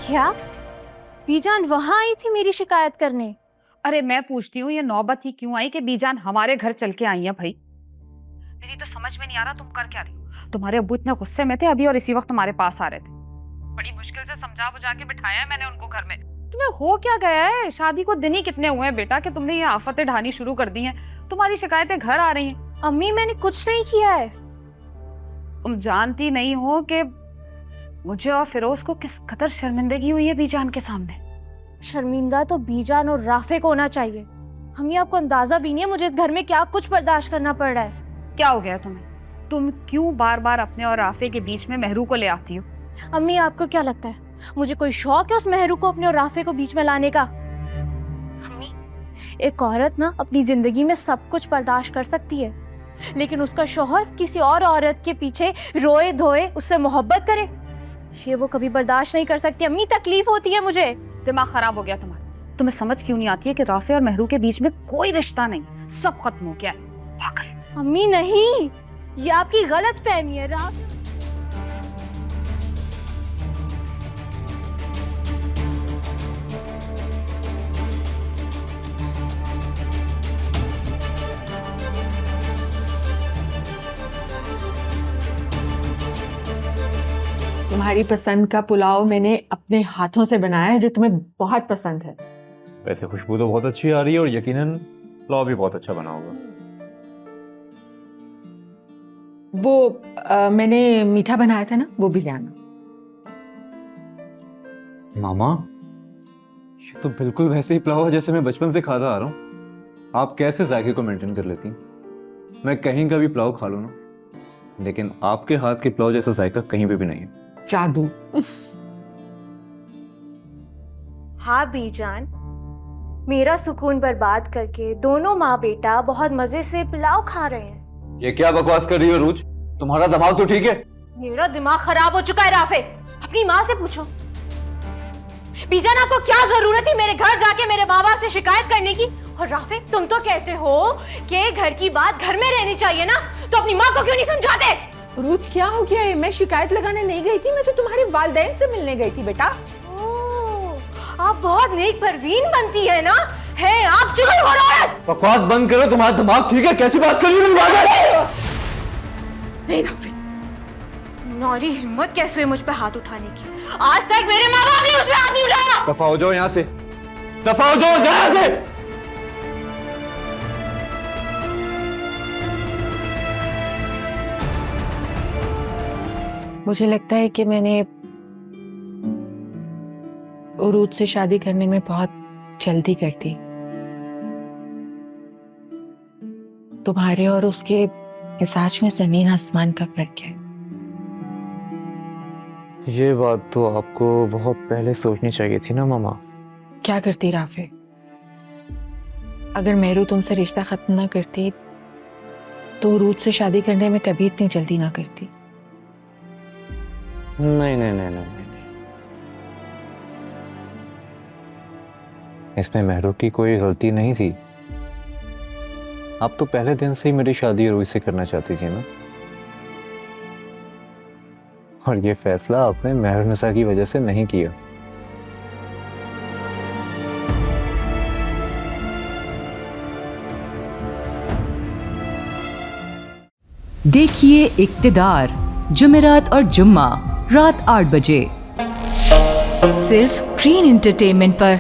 क्या बीजान वहां आई थी मेरी शिकायत करने? अरे मैं पूछती हूँ ये नौबत ही क्यों आई कि बीजान हमारे घर चल के आई है भाई। मेरी तो समझ में नहीं आ रहा तुम कर क्या रही हो। तुम्हारे अब्बू इतने गुस्से में थे अभी और इसी वक्त तुम्हारे पास आ रहे थे। बड़ी मुश्किल से समझा बुझा के बिठाया है मैंने उनको घर में। तुम्हें हो क्या गया है? शादी को दिन ही कितने हुए हैं बेटा कि तुमने ये आफतें ढानी शुरू कर दी हैं। तुम्हारी शिकायतें घर आ रही हैं। अम्मी मैंने कुछ नहीं किया है। तुम जानती नहीं हो कि मुझे और फिरोज को किस कदर शर्मिंदगी हुई है बीजान के सामने। शर्मिंदा तो बीजान और राफे को होना चाहिए। अम्मी आपको अंदाजा भी नहीं है मुझे इस घर में क्या कुछ बर्दाश्त करना पड़ रहा है। क्या हो गया तुम्हें? तुम क्यों बार बार अपने और राफे के बीच में मेहरू को ले आती हो? अम्मी आपको क्या लगता है मुझे कोई शौक है उस मेहरू को अपने और राफे को बीच में लाने का? अम्मी एक औरत ना अपनी जिंदगी में सब कुछ बर्दाश्त कर सकती है, लेकिन उसका शौहर किसी और औरत के पीछे रोए धोए उससे मोहब्बत करे ये वो कभी बर्दाश्त नहीं कर सकती। अम्मी तकलीफ होती है मुझे। दिमाग खराब हो गया तुम्हारा। तुम्हें समझ क्यों नहीं आती है कि राफे और मेहरू के बीच में कोई रिश्ता नहीं, सब खत्म हो गया है। पागल। अम्मी नहीं, ये आपकी गलत फहमी है। तुम्हारी पसंद का पुलाव मैंने अपने हाथों से बनाया है जो तुम्हें बहुत पसंद है। वैसे खुशबू तो बहुत अच्छी आ रही है और यकीनन पुलाव भी बहुत अच्छा बना होगा। वो मैंने मीठा बनाया था ना, वो भी ले आना। मामा ये तो बिल्कुल वैसे ही पुलाव है जैसे मैं बचपन से खाता आ रहा हूँ। आप कैसे जायके को मेंटेन कर लेती हैं? मैं कहीं का भी पुलाव खा लूँ ना, लेकिन आपके हाथ के पुलाव जैसा जायका कहीं पे भी नहीं है। जादू। हाँ बीजान, मेरा सुकून बर्बाद करके दोनों माँ बेटा बहुत मजे से पुलाव खा रहे हैं। ये क्या बकवास कर रही हो रूज? तुम्हारा दिमाग तो ठीक है? मेरा दिमाग खराब हो चुका है राफे। अपनी माँ से पूछो। बीजान आपको क्या जरूरत थी मेरे घर जाके मेरे माँ बाप से शिकायत करने की? और राफे तुम तो कहते हो कि घर की बात घर में रहनी चाहिए ना, तो अपनी माँ को क्यों नहीं समझाते? रूथ क्या हो गया है? मैं शिकायत लगाने नहीं गई थी, मैं तो तुम्हारे वालिदैन से मिलने गई थी बेटा। आप बहुत नेक परवीन बनती है ना, है आप चुगल हो रहा है। बकवास बंद करो, तुम्हारा दिमाग ठीक है? कैसी बात कर रही हो? नहीं राफे, तुम्हारी हिम्मत कैसे हुई मुझ पे हाथ उठाने की? आज तक मेरे माँ बाप ने उस पे हाथ नहीं उठाया। दफा हो जाओ यहाँ से, दफा हो जाओ यहाँ से। मुझे लगता है कि मैंने रूथ से शादी करने में बहुत जल्दी कर दी। तुम्हारे और उसके मिजाज में जमीन आसमान का फर्क है। ये बात तो आपको बहुत पहले सोचनी चाहिए थी ना मामा। क्या करती राफे? अगर मेहरू तुमसे रिश्ता खत्म ना करती तो रूथ से शादी करने में कभी इतनी जल्दी ना करती। नहीं नहीं नहीं नहीं नहीं, इसमें मेहरू की कोई गलती नहीं थी। आप तो पहले दिन से ही मेरी शादी रोहित से करना चाहती थी ना, और ये फैसला आपने मेहरुनिसा की वजह से नहीं किया। देखिए इक्तिदार जुमेरात और जुम्मा रात 8 बजे सिर्फ ग्रीन एंटरटेनमेंट पर।